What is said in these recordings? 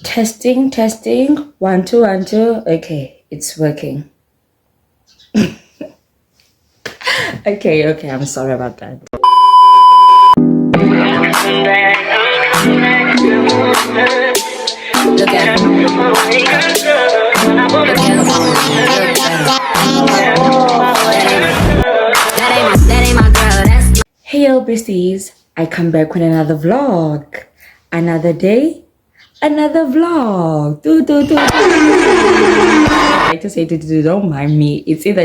Testing, testing. 1 2 1 2. Okay, it's working. Okay. I'm sorry about that. Look at me. That ain't my girl. Hey yo, besties. I come back with another vlog. Another day, another vlog. I like to say don't mind me. It's either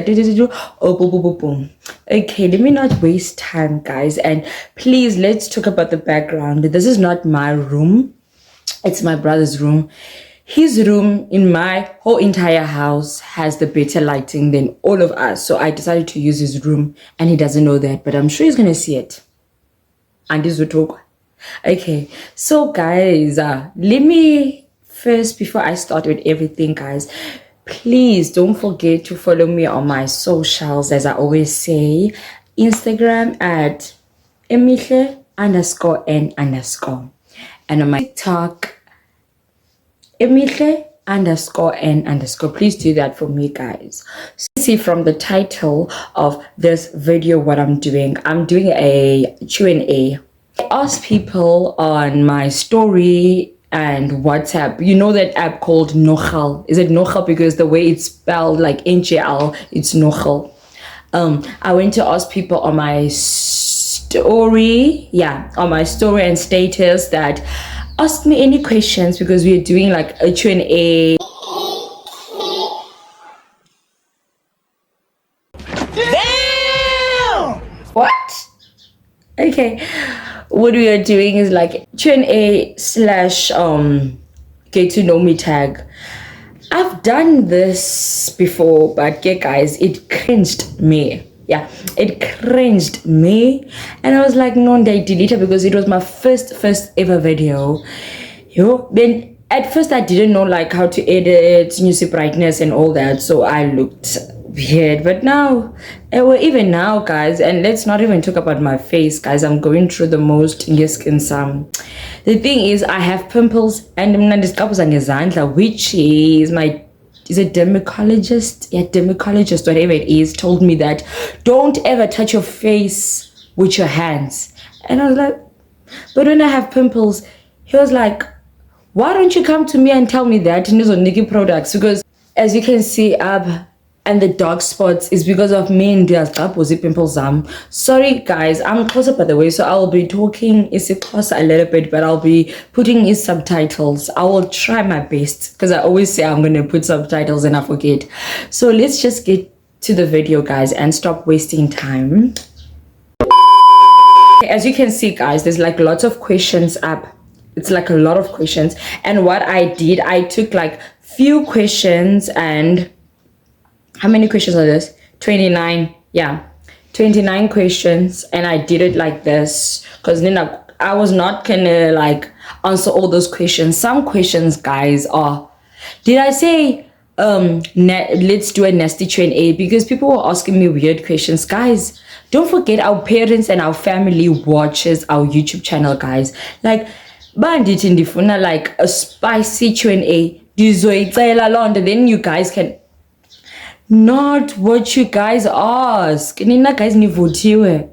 or boom boom boom boom. Okay, let me not waste time, guys. And please, let's talk about the background. This is not my room. It's my brother's room. His room in my whole entire house has the better lighting than all of us. So I decided to use his room, and he doesn't know that, but I'm sure he's gonna see it. And this will talk. Okay, so guys, let me first, before I start with everything, guys, please don't forget to follow me on my socials, as I always say. Instagram at emihle_n_, and on my TikTok emihle_n_. Please do that for me, guys. So see from the title of this video what I'm doing a Q&A. I ask people on my story and WhatsApp. You know that app called Nogal? Is it Nogal because the way it's spelled like NGL, it's Nogal. I went to ask people on my story, on my story and status that ask me any questions because we're doing like a Q&A. Damn! What? Okay. What we are doing is like Q&A / get to know me tag. I've done this before, but yeah, guys, it cringed me. Yeah, it cringed me, and I was like, no, they delete it because it was my first ever video. Then at first I didn't know like how to edit, use brightness and all that, so I looked weird. But now, even now, guys, and let's not even talk about my face, guys. I'm going through the most skin some. The thing is, I have pimples, and which is a dermatologist, dermatologist, whatever it is, told me that don't ever touch your face with your hands. And I was like, but when I have pimples, he was like, why don't you come to me and tell me that in these Nikki products? Because as you can see up, and the dark spots is because of me and there's pimples. Sorry guys, I'm closer by the way, so I'll be talking closer a little bit, but I'll be putting in subtitles. I will try my best because I always say I'm gonna put subtitles and I forget. So let's just get to the video, guys, and stop wasting time. As you can see, guys, there's like lots of questions up. It's like a lot of questions, and what I did, I took like few questions. And how many questions are this? 29. 29 questions, and I did it like this because then I was not gonna like answer all those questions. Some questions, guys, are, did I say let's do a nasty Q&A? Because people were asking me weird questions. Guys, don't forget our parents and our family watches our YouTube channel, guys. Like bandit in the like a spicy Q&A, then you guys can not what you guys ask. Nina guys nivotiwe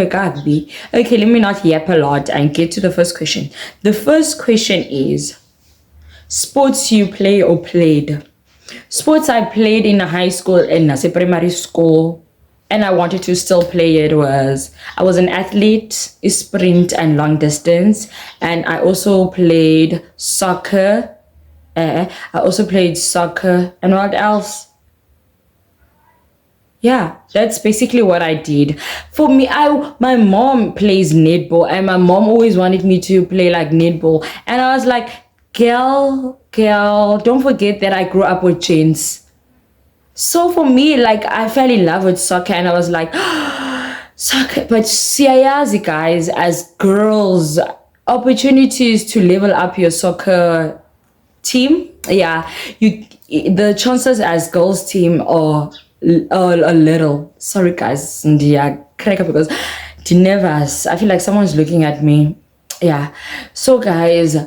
kakubi. Okay, let me not yap a lot and get to the first question. The first question is sports you play or played. Sports I played in high school and primary school, and I wanted to still play it. I was an athlete, sprint and long distance, and I also played soccer. And what else? Yeah, that's basically what I did. For me, my mom plays netball, and my mom always wanted me to play like netball, and I was like, girl, don't forget that I grew up with chains. So for me, like, I fell in love with soccer, and I was like, soccer. But siyazi, guys, as girls, opportunities to level up your soccer team, the chances as girls team are a little. Sorry guys, crack up because nervous. I feel like someone's looking at me. So guys,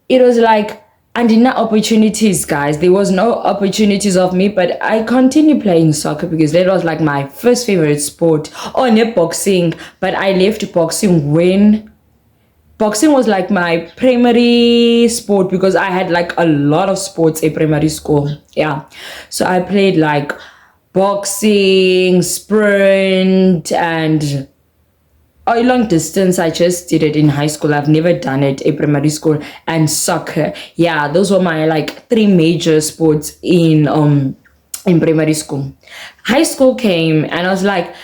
it was like and in opportunities, guys, there was no opportunities of me, but I continued playing soccer because that was like my first favorite sport. Oh, not boxing, but I left boxing when boxing was like my primary sport because I had like a lot of sports in primary school. Yeah, so I played like boxing, sprint, and a long distance. I just did it in high school. I've never done it in primary school. And soccer. Yeah, those were my like three major sports in primary school. High school came and I was like,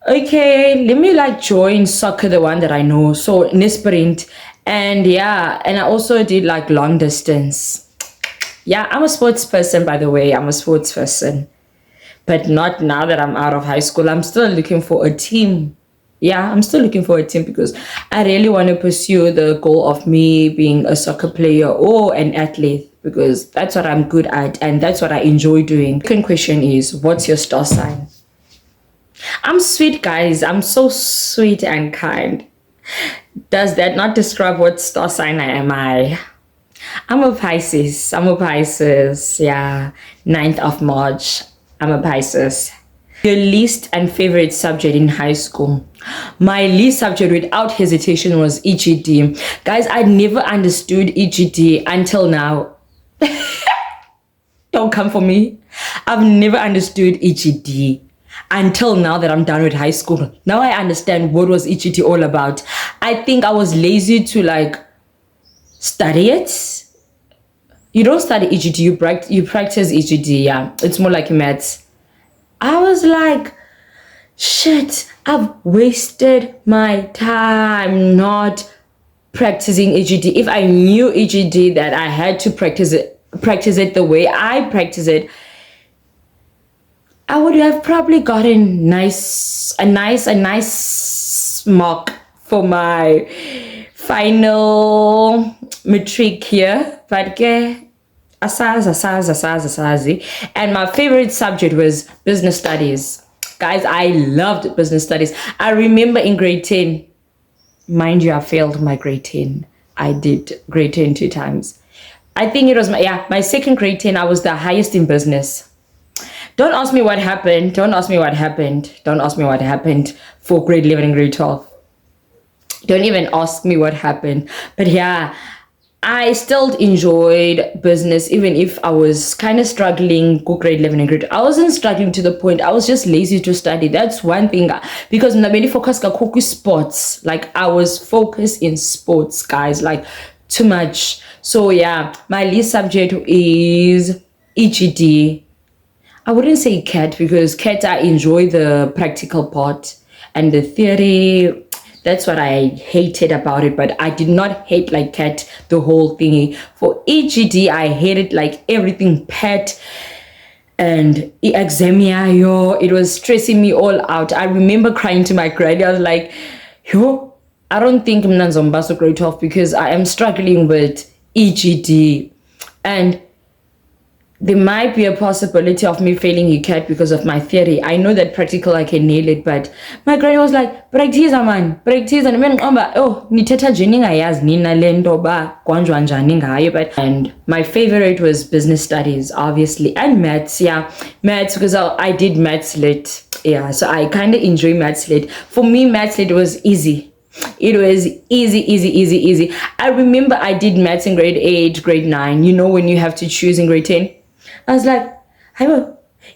okay, let me like join soccer, the one that I know. So in sprint. And yeah, and I also did like long distance. Yeah, I'm a sports person, by the way. I'm a sports person. But not now that I'm out of high school. I'm still looking for a team. Yeah, I'm still looking for a team because I really want to pursue the goal of me being a soccer player or an athlete because that's what I'm good at and that's what I enjoy doing. Second question is, what's your star sign? I'm sweet, guys. I'm so sweet and kind. Does that not describe what star sign I am? I'm a Pisces. I'm a Pisces. Yeah, 9th of March. I'm a Pisces. Your least and favorite subject in high school? My least subject without hesitation was EGD. Guys, I never understood EGD until now. Don't come for me. I've never understood EGD until now that I'm done with high school. Now I understand what was EGD all about. I think I was lazy to like study it. You don't study EGD, you practice EGD. Yeah, it's more like maths. I was like, shit, I've wasted my time not practicing EGD. If I knew EGD that I had to practice it the way I practice it, I would have probably gotten a nice mark for my final matric here. But asazi. And my favorite subject was business studies. Guys, I loved business studies. I remember in grade 10, mind you, I failed my grade 10. I did grade 10 2 times. I think it was my second grade 10. I was the highest in business. Don't ask me what happened. Don't ask me what happened for grade 11 and grade 12. Don't even ask me what happened. But yeah, I still enjoyed business even if I was kind of struggling go grade 11 and grade. I wasn't struggling to the point. I was just lazy to study. That's one thing because I'm really focused on sports. Like I was focused in sports, guys, like too much. So yeah, my least subject is EGD. I wouldn't say CAT because CAT I enjoy the practical part and the theory. That's what I hated about it, but I did not hate like CAT, the whole thingy. For EGD, I hated like everything PET and examia, it was stressing me all out. I remember crying to my granny. I was like, I don't think I'm Nanzombaso grade 12 because I am struggling with EGD. And there might be a possibility of me failing UCAT because of my theory. I know that practical I can nail it, but my granny was like, practice man, practice. And niteta jininga yaz nina lendo ba kwanjwa njani ngayo. But and my favorite was business studies, obviously, and maths. Yeah, maths because I did maths lit. Yeah, so I kind of enjoy maths lit. For me, maths lit was easy. It was easy. I remember I did maths in grade 8, grade 9. You know when you have to choose in grade 10. I was like,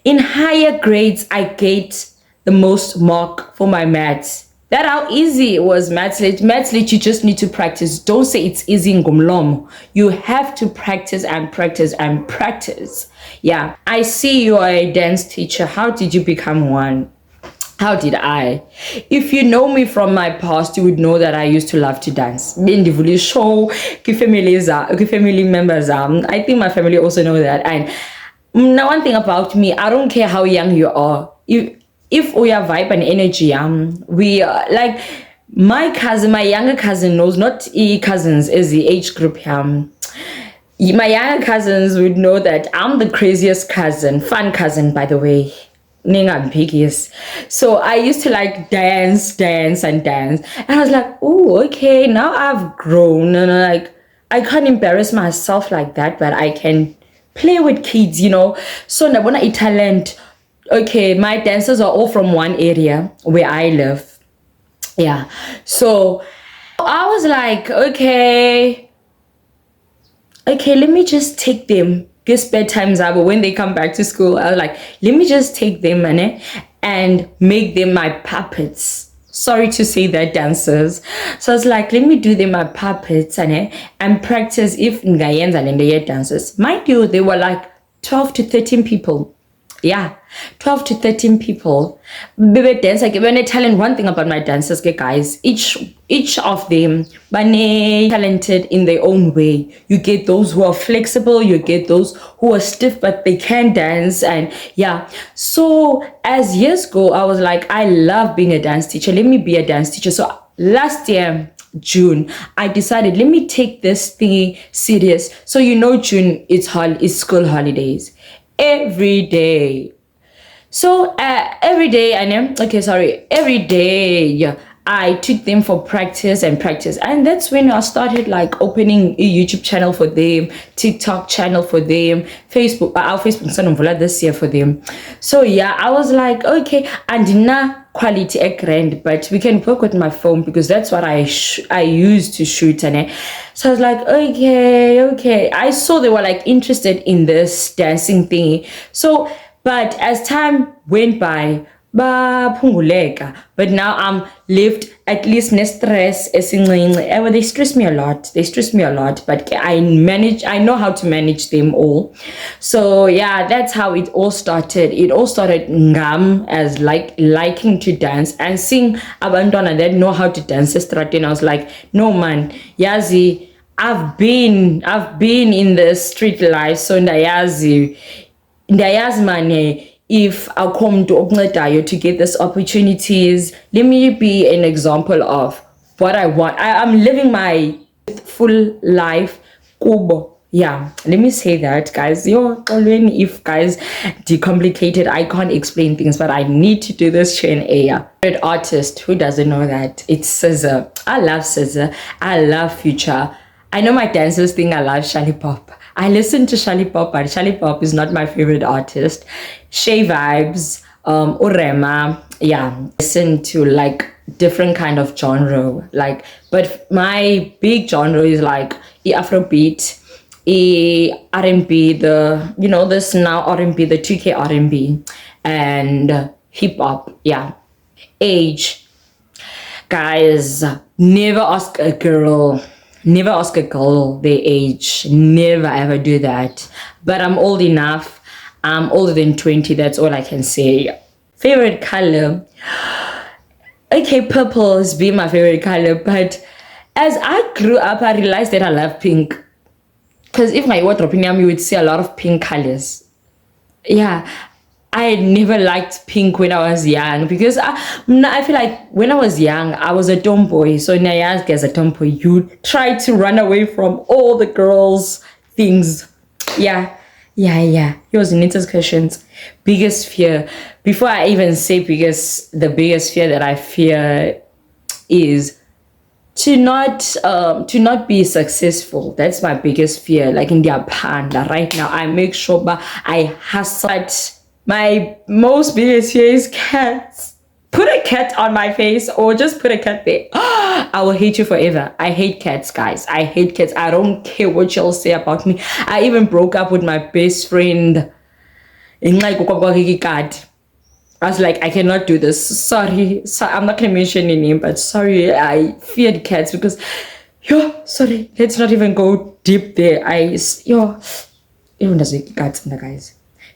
in higher grades, I get the most mark for my maths. That's how easy it was, maths lit. Maths lit, you just need to practice. Don't say it's easy in Gumlom. You have to practice and practice and practice. Yeah, I see you are a dance teacher. How did you become one? How did I? If you know me from my past, you would know that I used to love to dance. Show family members. I think my family also know that. And now one thing about me, I don't care how young you are. If we have vibe and energy, we like my younger cousin knows, not cousins is the age group. My younger cousins would know that I'm the craziest cousin, fun cousin, by the way. So I used to like dance. And I was like, oh, okay, now I've grown and I can't embarrass myself like that, but I can play with kids, So nabona talent. Okay, my dancers are all from one area where I live. Yeah. So I was like, okay, let me just take them. Guess bedtime's up, but when they come back to school, I was like, let me just take them and make them my puppets. Sorry to say that, dancers. So I was like, let me do them my puppets and practice if ngayenza and the dancers. Mind you, they were like 12 to 13 people. Yeah, 12 to 13 people. Baby dance, like when I tell one thing about my dancers, guys, each of them, but talented in their own way. You get those who are flexible, you get those who are stiff, but they can dance. And yeah, so as years go, I was like, I love being a dance teacher. Let me be a dance teacher. So last year, June, I decided, let me take this thing serious. So June, it's school holidays. Every day. So every day every day I took them for practice, and that's when I started like opening a YouTube channel for them, TikTok channel for them, Facebook, our Facebook channel this year for them. So yeah, I was like, okay, and now quality grand, but we can work with my phone because that's what I used to shoot. So I was like, okay. I saw they were like interested in this dancing thingy. So, but as time went by, but now I'm left at least no stress. They stress me a lot, but I know how to manage them all. So yeah, that's how it all started. It all started ngam as like liking to dance and seeing abantwana that know how to dance and I was like, no man, yazi, I've been in the street life, so ndayazi man, if I come to Ogunladayo to get these opportunities, let me be an example of what I want. I'm living my full life. Kubo. Yeah, let me say that, guys. If guys decomplicated, I can't explain things, but I need to do this Q&A. Favorite artist, who doesn't know that? It's SZA. I love SZA. I love Future. I know my dancers think I love Shali Pop. I listen to Shali Pop, but Shali Pop is not my favorite artist. Shay Vibes, Urema, yeah. Listen to like different kind of genre, like, but my big genre is like Afrobeat, R&B, this now R&B, the 2K R&B, and hip hop, yeah. Age, guys, never ask a girl their age. Never ever do that. But I'm old enough. I'm older than 20. That's all I can say. Favorite color. Okay, purple has been my favorite color. But as I grew up, I realized that I love pink. Because if my wardrobe, you would see a lot of pink colors. Yeah. I never liked pink when I was young because I feel like when I was young, I was a tomboy. So now as a tomboy, you try to run away from all the girls' things. Yeah. Yours Nita's questions. Biggest fear. Before I even say the biggest fear that I fear is to not be successful. That's my biggest fear. Like in their panda right now, I make sure I hustle. My most biggest fear is cats. Put a cat on my face or just put a cat there. I will hate you forever. I hate cats, guys. I hate cats. I don't care what y'all say about me. I even broke up with my best friend. I was like, I cannot do this. Sorry, I'm not going to mention any name, but sorry, I feared cats because, sorry, let's not even go deep there. Guys.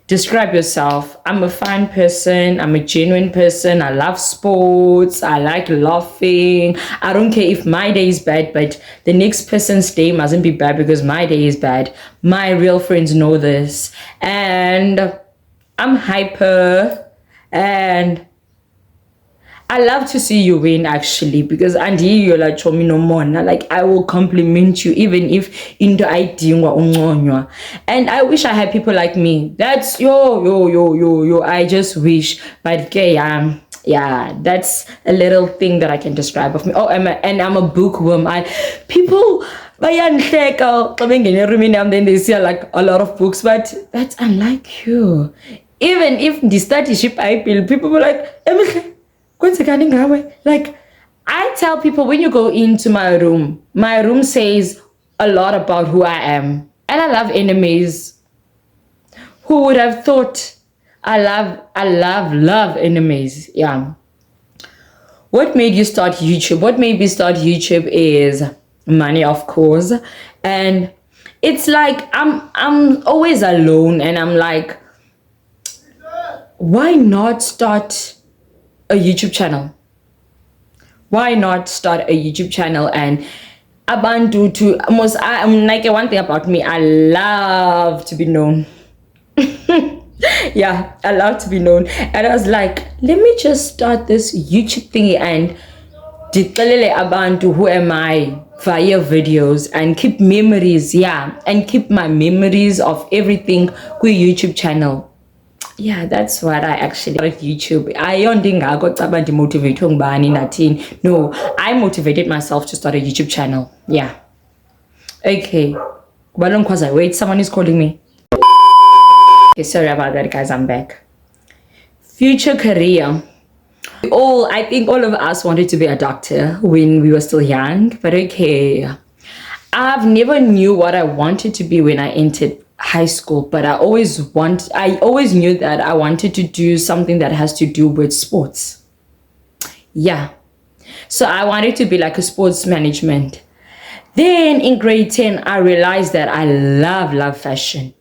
Describe yourself. I'm a fun person. I'm a genuine person. I love sports. I like laughing. I don't care if my day is bad, but the next person's day mustn't be bad because my day is bad. My real friends know this. And I'm hyper. And I love to see you win, actually, because Andy, you're like chomi no more. Like I will compliment you even if into I dingwa. And I wish I had people like me. That's yo. I just wish, but okay, yeah, that's a little thing that I can describe of me. Oh, I'm a bookworm. People bayandihleka xa bengena erumini yam, then they see like a lot of books, but that's unlike you. Even if ndistudishe iBhayibhile, people were like, Emihle, kwenzekani ngawe? Like, I tell people, when you go into my room says a lot about who I am. And I love enemies. Who would have thought? I love enemies. Yeah. What made you start YouTube? What made me start YouTube is money, of course. And it's like I'm always alone, and I'm like, why not start a YouTube channel? Why not start a YouTube channel? And abantu to almost, I'm like, one thing about me, I love to be known. Yeah, I love to be known. And I was like, let me just start this YouTube thingy and ditalele abantu who am I via videos, and keep memories. Yeah, and keep my memories of everything with YouTube channel. Yeah, that's what I actually like YouTube. No, I motivated myself to start a YouTube channel. Yeah. Okay. Wait, someone is calling me. Okay, sorry about that, guys. I'm back. Future career. I think all of us wanted to be a doctor when we were still young, but okay. I've never knew what I wanted to be when I entered high school, but I always knew that I wanted to do something that has to do with sports. Yeah. So I wanted to be like a sports management. Then in grade 10, I realized that I love fashion.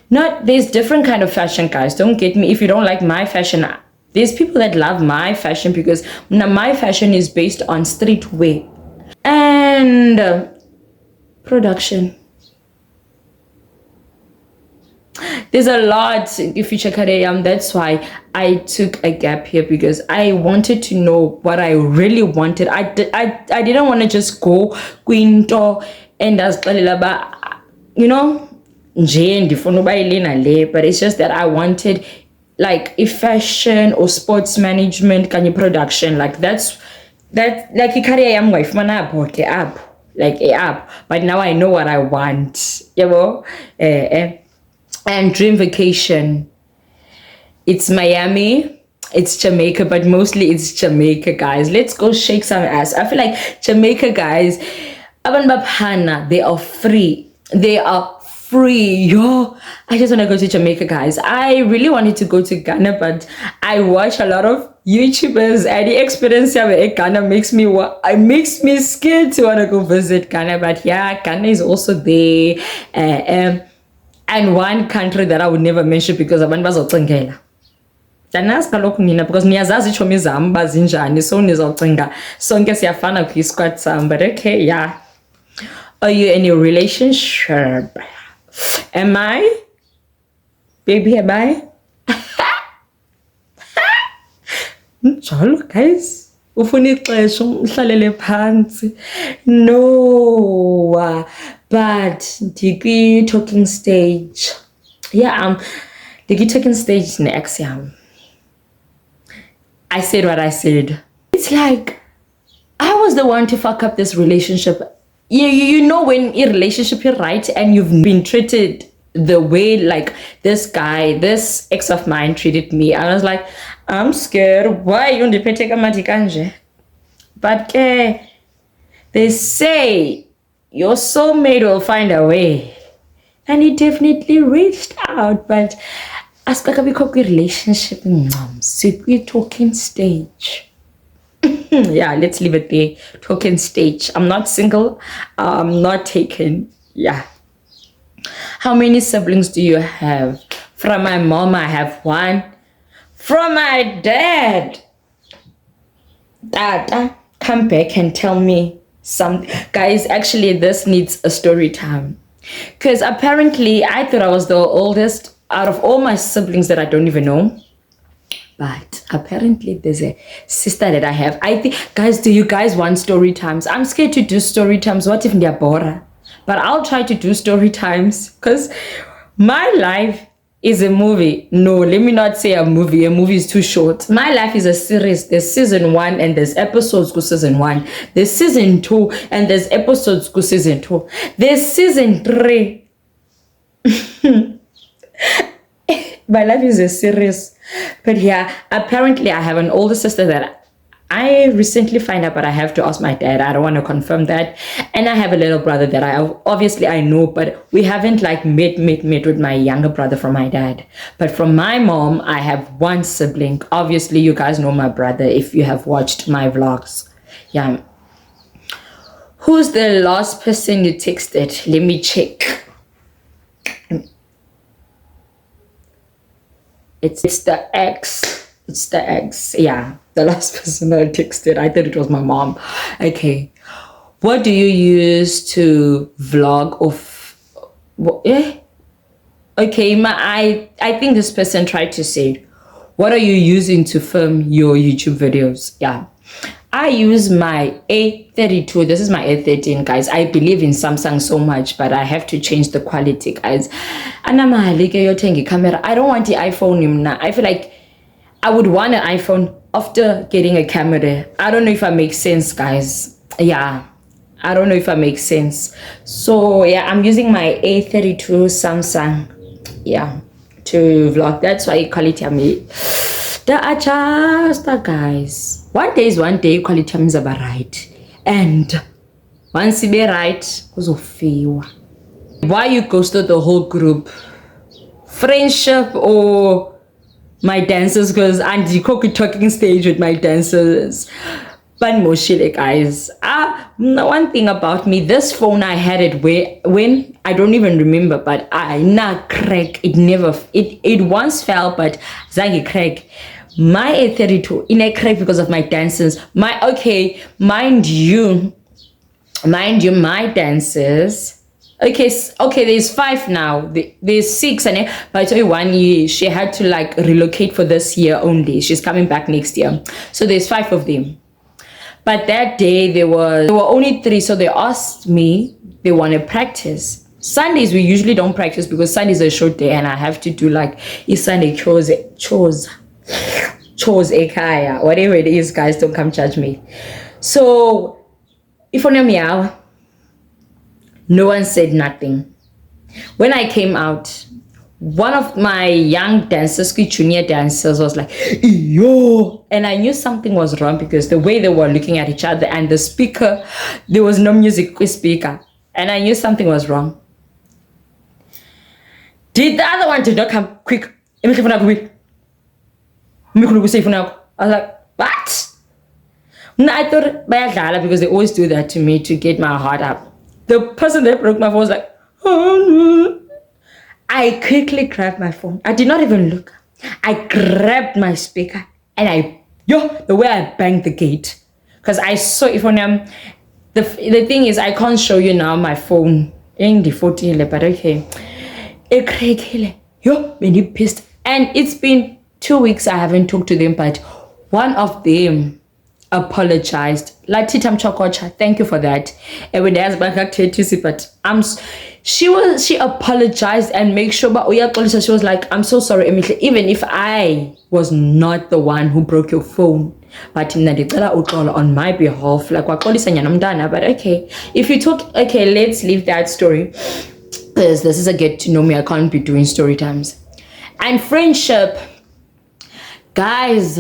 There's different kind of fashion, guys. Don't get me. If you don't like my fashion, there's people that love my fashion, because my fashion is based on streetwear and production. There's a lot in future career. That's why I took a gap here, because I wanted to know what I really wanted. I didn't want to just go quinto and as you know, but it's just that I wanted like a fashion or sports management kind of production. Like that's like a career I'm wife man up like a app, but now I know what I want, you know. And dream vacation, it's Miami, it's Jamaica, but mostly it's Jamaica, guys. Let's go shake some ass. I feel like Jamaica, guys, they are free. They are free. Yo, I just want to go to Jamaica, guys. I really wanted to go to Ghana, but I watch a lot of YouTubers, and the experience here in Ghana makes me scared to want to go visit Ghana. But yeah, Ghana is also there. And one country that I would never mention because abantu bazoxingela. Danazi kaloku nina, because niyazazi iitshomi zam bazinjani, so nizawucinga sonke siyafana kwi-squad sam. But okay, yeah. Are you in a relationship? Am I? Baby, am I? Njalo, guys. Ufuna ixesha uhlalele phansi. No. But degree talking stage. Yeah, degree talking stage next year. I said what I said. It's like I was the one to fuck up this relationship. You know when a relationship is right and you've been treated the way like this guy, this ex of mine treated me. I was like, I'm scared. Why you kanje? But they say your soulmate will find a way. And he definitely reached out. But as a relationship, we're talking stage. Yeah, let's leave it there. Talking stage. I'm not single. I'm not taken. Yeah. How many siblings do you have? From my mom, I have one. From my dad, Dad, come back and tell me some. Guys, actually, this needs a story time. Because apparently, I thought I was the oldest out of all my siblings that I don't even know. But apparently, there's a sister that I have. I think, guys, do you guys want story times? I'm scared to do story times. What if they're boring? But I'll try to do story times because my life is a movie. No, let me not say a movie. A movie is too short. My life is a series. There's season 1 and there's episodes to season 1. There's season 2 and there's episodes to season 2. There's season 3. My life is a series. But yeah, apparently I have an older sister that I recently find out, but I have to ask my dad. I don't want to confirm that. And I have a little brother that I know, but we haven't like met with my younger brother from my dad. But from my mom, I have one sibling. Obviously, you guys know my brother if you have watched my vlogs. Yeah. Who's the last person you texted? Let me check. It's the ex. It's the ex. Yeah. The last person I texted, I thought it was my mom. Okay. What do you use to vlog Okay, I think this person tried to say, what are you using to film your YouTube videos? Yeah. I use my A32. This is my A13, guys. I believe in Samsung so much, but I have to change the quality, guys. I don't want the iPhone. I feel like I would want an iPhone after getting a camera. I don't know if I make sense, guys. Yeah, I don't know if I make sense. So yeah, I'm using my A32 Samsung, yeah, to vlog. That's why quality me. The adjuster, guys. One day is one day, quality is about right. And once you be right, why you ghosted the whole group? Friendship or my dancers? Because Andy Coco talking stage with my dancers. But moshile, guys. One thing about me, this phone I had it when I don't even remember, but I not crack. It once fell, but zangi crack. My A32 in a crack because of my dancers. Mind you, my dancers. Okay, there's 5 now. There's 6, and but 1 year she had to like relocate for this year only. She's coming back next year, so there's 5 of them. But that day there were only 3, so they asked me they want to practice. Sundays we usually don't practice because Sundays is a short day, and I have to do like Sunday chores, ekaya, whatever it is, guys. Don't come judge me. So if on meow. No one said nothing. When I came out, one of my young dancers, junior dancers, was like, yo. And I knew something was wrong because the way they were looking at each other and the speaker, there was no music with speaker. And I knew something was wrong. Did the other one not come quick? I was like, what? I thought because they always do that to me to get my heart up. The person that broke my phone was like, oh no. I quickly grabbed my phone. I did not even look. I grabbed my speaker and the way I banged the gate. Because I saw if on the thing is I can't show you now my phone in the 14, but okay. It cracked. When he pissed. And it's been 2 weeks I haven't talked to them, but one of them apologized. Latitam Chokocha, thank you for that. And when there's back but she apologized and make sure, but she was like, I'm so sorry, Emily, even if I was not the one who broke your phone, but on my behalf, like but okay, if you talk, okay, let's leave that story because this is a get to know me. I can't be doing story times. And friendship, guys,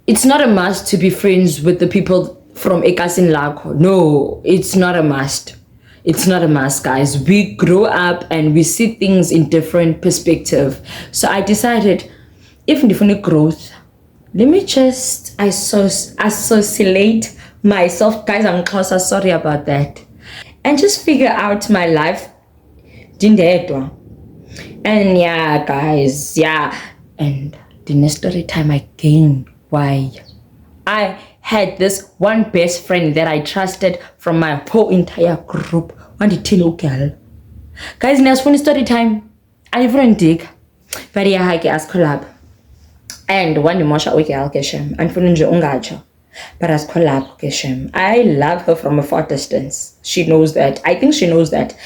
it's not a must to be friends with the people from Ekasin Lako. No, it's not a must. It's not a must, guys. We grow up and we see things in different perspective. So I decided, if different growth, let me just associate myself. Guys, I'm closer, sorry about that. And just figure out my life. And yeah, guys, yeah. And the next story time again. Why? I had this one best friend that I trusted from my whole entire group. One the girl. Guys, next funny story time. I even dig. Very high as collab. And one emotion we can keshem. And for ungacho. But as collab keshem. I love her from a far distance. She knows that. I think she knows that.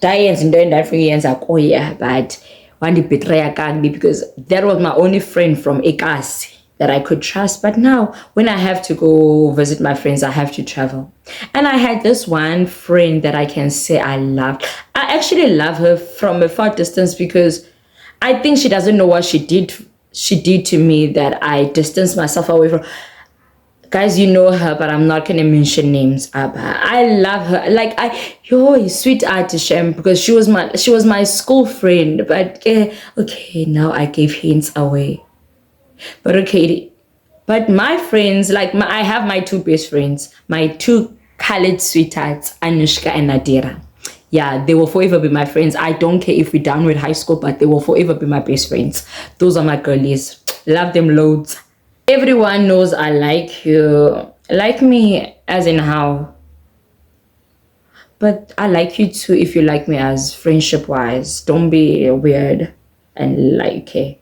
Diane's doing that for years, like, oh yeah, but one betray because that was my only friend from Ekasi that I could trust. But now when I have to go visit my friends, I have to travel. And I had this one friend that I can say I loved. I actually love her from a far distance because I think she doesn't know what she did to me that I distanced myself away from. Guys, you know her, but I'm not gonna mention names. I love her. Like sweet Shem, because she was my school friend. But okay, now I gave hints away. But okay, but my friends, I have my two best friends, my two colored sweethearts, Anushka and Nadira. Yeah, they will forever be my friends. I don't care if we're done with high school, but they will forever be my best friends. Those are my girlies. Love them loads. Everyone knows I like you. Like me as in how? But I like you too if you like me as friendship-wise. Don't be weird and okay.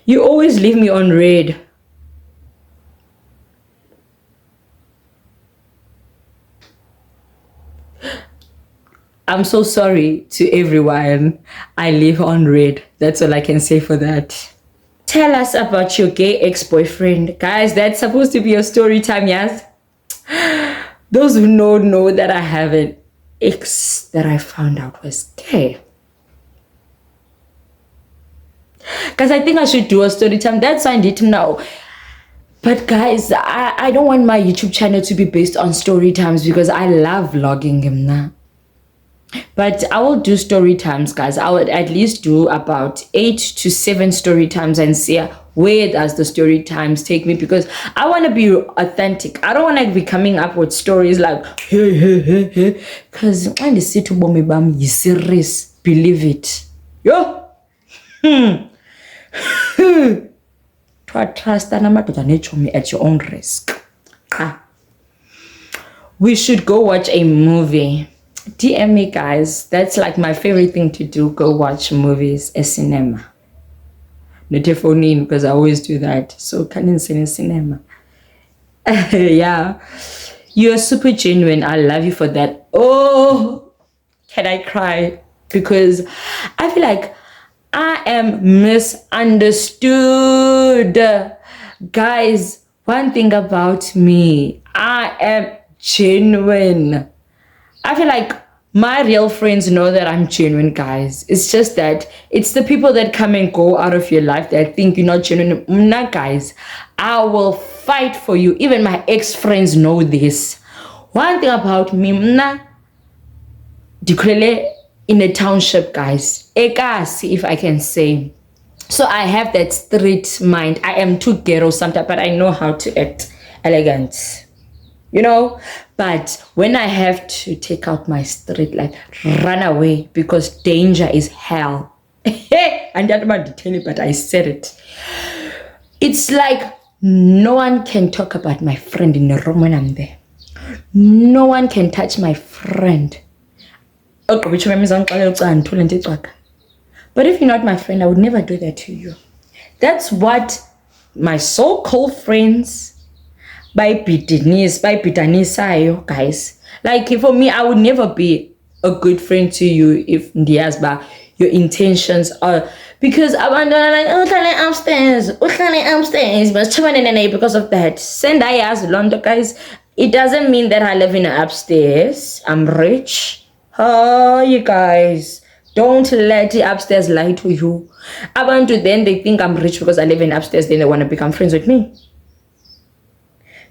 You always leave me on red. I'm so sorry to everyone. I live on red. That's all I can say for that. Tell us about your gay ex-boyfriend. Guys, that's supposed to be a story time, yes? Those who know that I have an ex that I found out was gay. Guys, I think I should do a story time. That's why I need to know. But guys, I don't want my YouTube channel to be based on story times because I love vlogging him now. But I will do story times, guys. I would at least do about 8 to 7 story times and see where does the story times take me, because I want to be authentic. I don't want to be coming up with stories like hey, because when they say to bomb bam, you serious, believe it. Yo. Trust me at your own risk. We should go watch a movie. DM me, guys. That's like my favorite thing to do. Go watch movies at cinema. Not a phone in, because I always do that. So can you see cinema? Yeah. You're super genuine. I love you for that. Oh, can I cry? Because I feel like I am misunderstood. Guys, one thing about me, I am genuine. I feel like my real friends know that I'm genuine, guys. It's just that it's the people that come and go out of your life that think you're not genuine. Nah, guys, I will fight for you. Even my ex-friends know this. One thing about me, declare in a township, guys. Ekasi, if I can say. So I have that street mind. I am too ghetto sometimes, but I know how to act elegant. You know, but when I have to take out my street light, run away because danger is hell. And that might detain it, but I said it. It's like no one can talk about my friend in the room when I'm there. No one can touch my friend. But if you're not my friend, I would never do that to you. That's what my so-called friends by bitterness, guys. Like for me, I would never be a good friend to you if Ndiazba, your intentions are, because I want to upstairs, but because of that. Send I as London, guys. It doesn't mean that I live in an upstairs. I'm rich. Oh, you guys. Don't let the upstairs lie to you. I want to then they think I'm rich because I live in upstairs, then they want to become friends with me.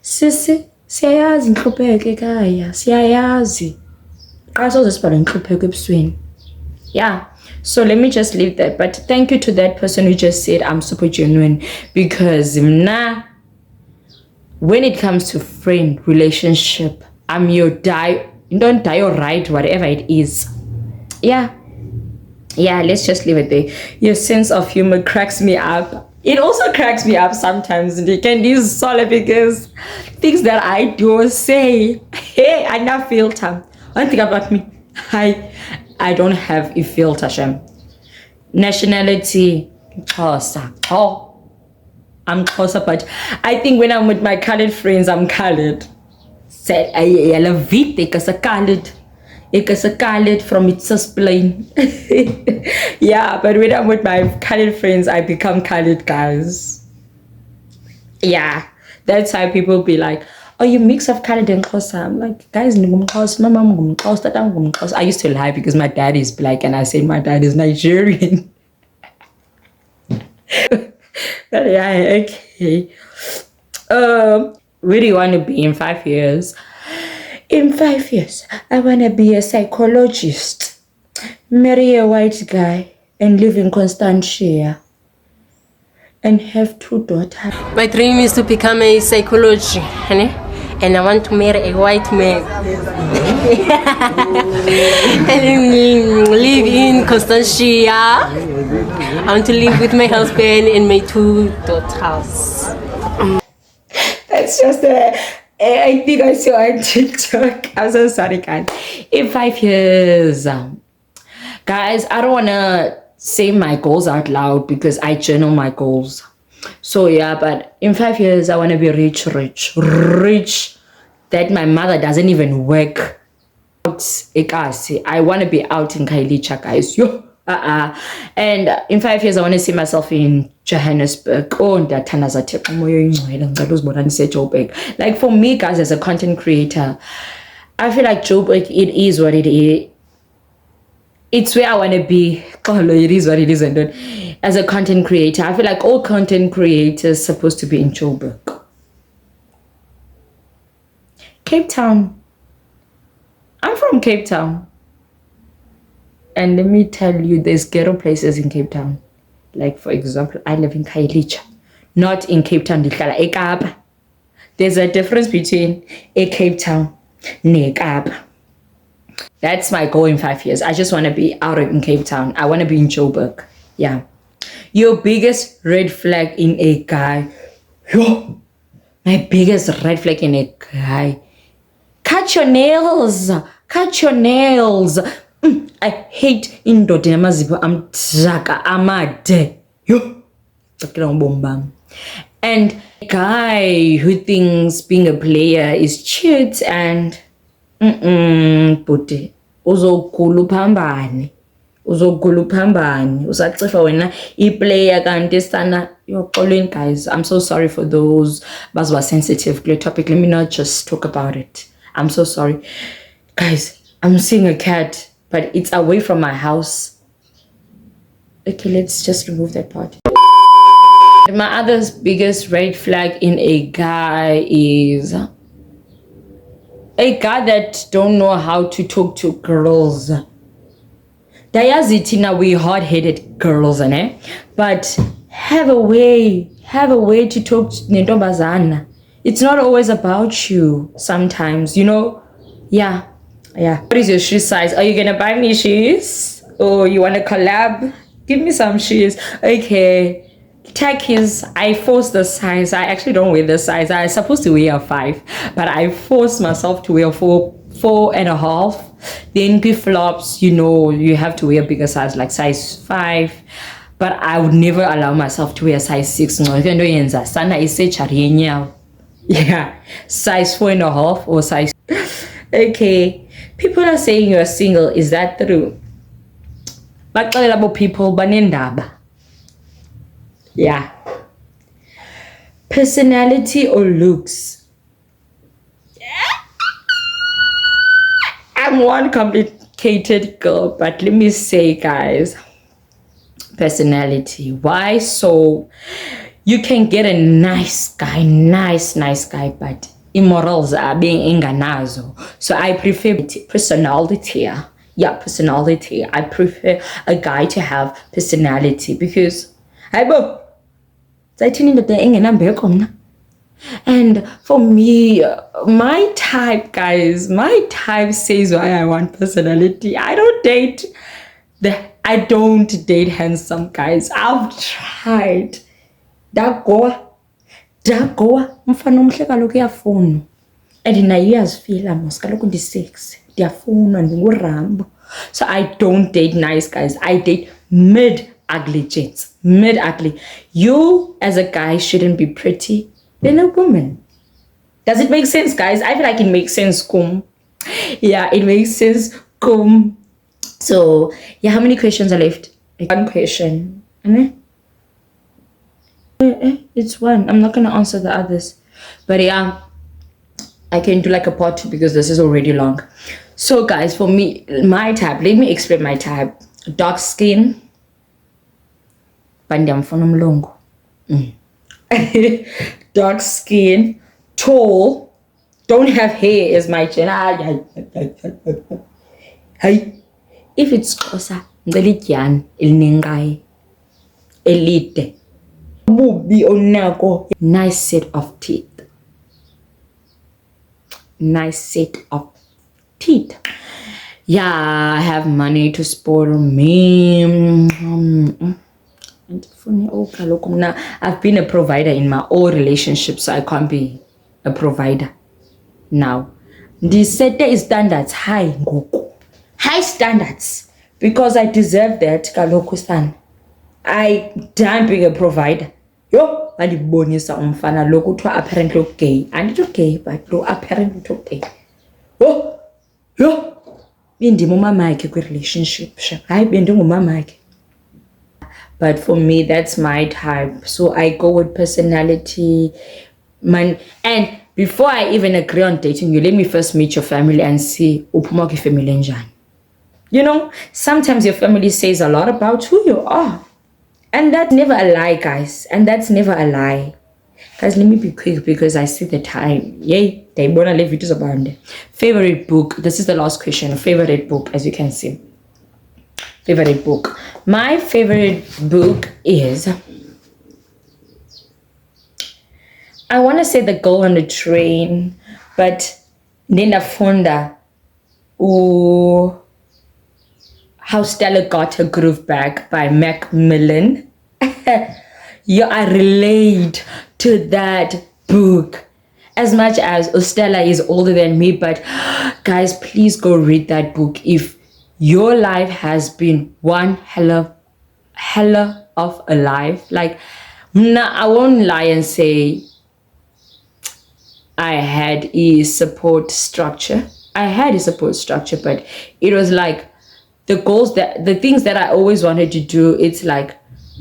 Sisi, siyayazi inhlupheko ekhaya, siyayazi. Xa sozisibhala inhlupheko ebusweni. Yeah, so let me just leave that. But thank you to that person who just said I'm super genuine, because when it comes to friend relationship, I'm your don't die or right, whatever it is. Yeah, let's just leave it there. Your sense of humor cracks me up. It also cracks me up sometimes, and you can use solid because things that I do or say, hey, I never filter. One thing about me, I don't have a filter, Shem. Nationality, Xhosa. Oh, I'm Xhosa, but I think when I'm with my colored friends, I'm colored. Say, I love it because I'm colored. It's a colored from its plain. Yeah, but when I'm with my colored friends, I become colored, guys. Yeah, that's how people be like, oh, you mix of colored and Xhosa. I'm like, guys, ngumXhosa, my mom ngumXhosa, tata ngumXhosa. I used to lie because my dad is black and I say my dad is Nigerian. But yeah, okay. Where do you want to be in 5 years? In 5 years, I want to be a psychologist, marry a white guy, and live in Constantia, and have 2 daughters. My dream is to become a psychologist, honey, and I want to marry a white man. And live in Constantia. I want to live with my husband and my 2 daughters. That's just I think I saw on TikTok. I'm so sorry, guys. In 5 years, guys, I don't want to say my goals out loud because I journal my goals. So yeah, but in 5 years, I want to be rich, that my mother doesn't even work out. I want to be out in Khayelitsha, guys. Yo. And in 5 years, I want to see myself in Johannesburg. Oh, like for me, guys, as a content creator, I feel like Joburg, it is what it is. It's where I want to be. Oh, it is what it is. And as a content creator, I feel like all content creators supposed to be in Joburg. Cape Town. I'm from Cape Town. And let me tell you, there's ghetto places in Cape Town. Like, for example, I live in Khayelitsha, not in Cape Town. There's a difference between a Cape Town and a Kapa. That's my goal in 5 years. I just want to be out in Cape Town. I want to be in Joburg. Yeah. Your biggest red flag in a guy. Yo, my biggest red flag in a guy. Cut your nails. Cut your nails. I hate indoda yamazibo amdaka amade. Yo. And a guy who thinks being a player is cute and buti uzogula uphambane usacifa wena iplayer kanti sana yoxolweni. Guys, I'm so sorry for those who are sensitive to the topic. Let me not just talk about it. I'm so sorry, guys. I'm seeing a cat, but it's away from my house. Okay, let's just remove that part. My other biggest red flag in a guy is a guy that don't know how to talk to girls. Dayazi tina, we hard-headed girls, but have a way to talk to nentombazana. It's not always about you sometimes, Yeah. What is your shoe size? Are you gonna buy me shoes? Or you want to collab? Give me some shoes. Okay. Tech is, I force the size. I actually don't wear the size. I'm supposed to wear a 5, but I force myself to wear 4.5. Then flip-flops, you have to wear a bigger size, like size 5. But I would never allow myself to wear size 6. Yeah, size 4.5 or size. Okay, people are saying you're single. Is that true? But people banendaba. Yeah. Personality or looks? I'm one complicated girl, but let me say, guys, personality. Why? So you can get a nice guy, nice guy, but immorals are being inganazo. So I prefer personality. Yeah, personality. I prefer a guy to have personality because and for me, my type, guys, says why I want personality. I don't date handsome guys. I've tried. Dagoa mfana omhle kaloku uyafuna and naye uyazifila mos kaloku ndi6 ndiyafuna ndingurambo. So I don't date nice guys. I date ugly gents. Ugly. You as a guy shouldn't be pretty than a woman. Does it make sense, guys? I feel like it makes sense, kum. Yeah, it makes sense, Cool. So yeah, how many questions are left? One question. It's one. I'm not gonna answer the others. But yeah, I can do like a part 2 because this is already long. So guys, for me, my type, let me explain my type. Dark skin. Dark skin, tall, don't have hair is my chin. Hey, if it's Xhosa, ngelityana elinenqayi elide. Bubi onako. Nice set of teeth. Nice set of teeth. Yeah, I have money to spoil me. I've been a provider in my old relationship, so I can't be a provider now. The set standards high, high standards, because I deserve that. Kaloku-san, I done being a provider. Yo, andibonisa umfana lo kuthiwa apparently gay. Anditho gay, but lo apparently gay. Oh, yo, bendima umamakhe kwi-relationship. Hayi, bendingumamakhe. But for me, that's my type. So I go with personality, man. And before I even agree on dating you, let me first meet your family and see uphuma family njani. You know, sometimes your family says a lot about who you are. And that's never a lie, guys. And that's never a lie. Guys, let me be quick because I see the time. Yay, they wanna leave videos about it. Favorite book. This is the last question. Favorite book, as you can see. Favorite book. My favorite book is, I want to say The Girl on the Train, but Nina Fonda, How Stella Got Her Groove Back by Macmillan. Yeah, I relate to that book. As much as Stella is older than me, but guys, please go read that book if your life has been one hella of a life. Like, I won't lie and say I had a support structure. I had a support structure, but it was like the things that I always wanted to do, it's like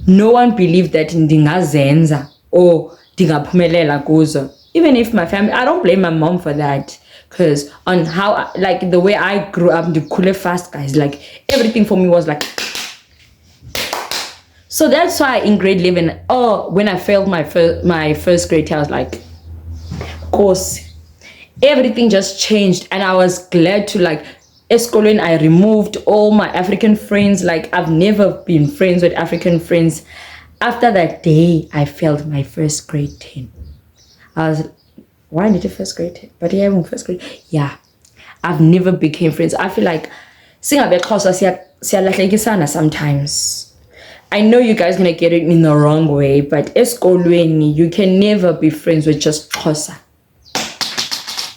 no one believed that ndingazenza or ndingaphumelela kuzo. Even if my family, I don't blame my mom for that. Because on how, like the way I grew up, the cooler fast guys, like everything for me was like. So that's why in grade 11, when I failed my first grade, I was like, of course, everything just changed. And I was glad to like, escolin, I removed all my African friends. Like I've never been friends with African friends. After that day, I failed my first grade 10. I was why did you first grade? But yeah, I'm first grade. Yeah, I've never became friends. I feel like sometimes. I know you guys gonna get it in the wrong way, but you can never be friends with just Xhosa.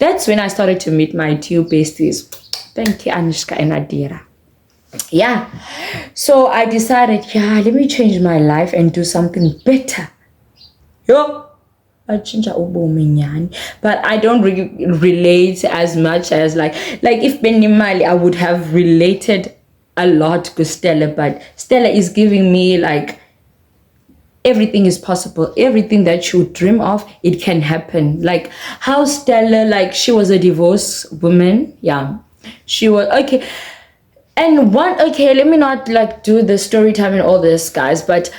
That's when I started to meet my two besties. Thank you, Anushka and Adira. Yeah, so I decided, let me change my life and do something better. Yo. But I don't relate as much as like if Benimali, I would have related a lot to Stella, but Stella is giving me like everything is possible. Everything that you dream of, it can happen. Like how Stella, like she was a divorced woman. Yeah, she was okay. And let me not like do the story time and all this, guys, but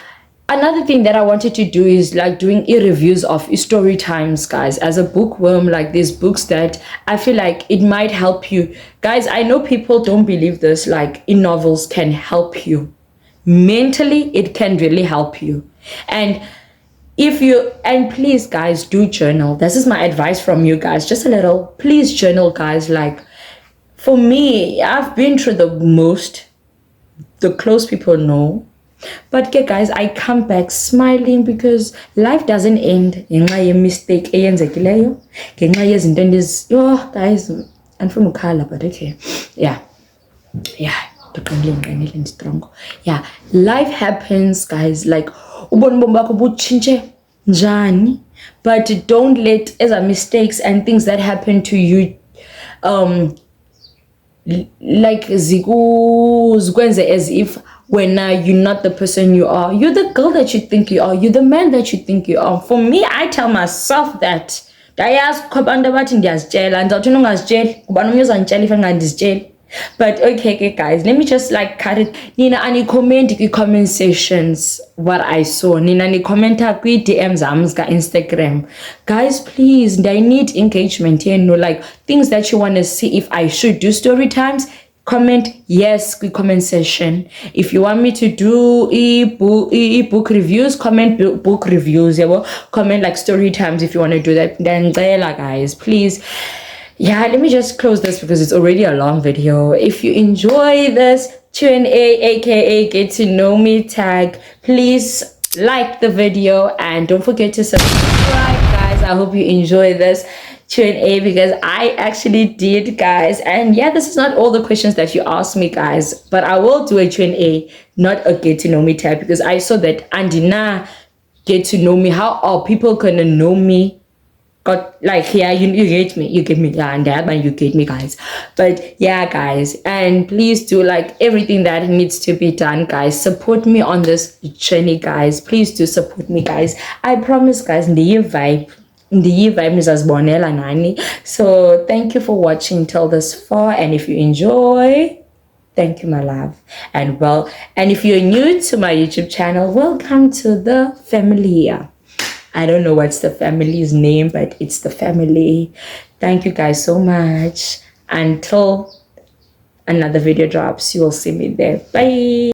another thing that I wanted to do is like doing reviews of story times, guys. As a bookworm, like these books that I feel like it might help you. Guys, I know people don't believe this, like in novels can help you. Mentally, it can really help you. And please, guys, do journal. This is my advice from you guys. Just a little, please journal, guys. Like for me, I've been through the most. The close people know. But guys, I come back smiling because life doesn't end. Mistake guys, andifuna ukhala, but okay. Yeah, life happens, guys. Like but don't let other mistakes and things that happen to you like zikwenze as if when you're not the person you are. You're the girl that you think you are. You're the man that you think you are. For me, I tell myself that. But okay, guys, let me just like cut it. Nina, ani comment in comment sections what I saw. Nina, ni commenta kwi DMs amska Instagram. Guys, please, I need engagement here. No, like things that you want to see. If I should do story times, comment yes, we comment session. If you want me to do e-book reviews, comment book reviews. Yeah, comment like story times if you want to do that. Then guys, please. Yeah, let me just close this because it's already a long video. If you enjoy this Q&A, aka get to know me tag, please like the video and don't forget to subscribe, guys. I hope you enjoy this Q&A because I actually did, guys. And yeah, this is not all the questions that you asked me, guys, but I will do a Q&A, not a get to know me tag, because I saw that Andina get to know me. How are people gonna know me? Got like, yeah, you get me, you get me, yeah, and that, and you get me, guys. But yeah, guys, and please do like everything that needs to be done, guys. Support me on this journey, guys. Please do support me, guys. I promise, guys, in the year vibe Mrs. Bonella Nani. So thank you for watching till this far, and if you enjoy, thank you, my love. And well, and if you're new to my YouTube channel, welcome to the family. I don't know what's the family's name, but it's the family. Thank you guys so much. Until another video drops, you will see me there. Bye.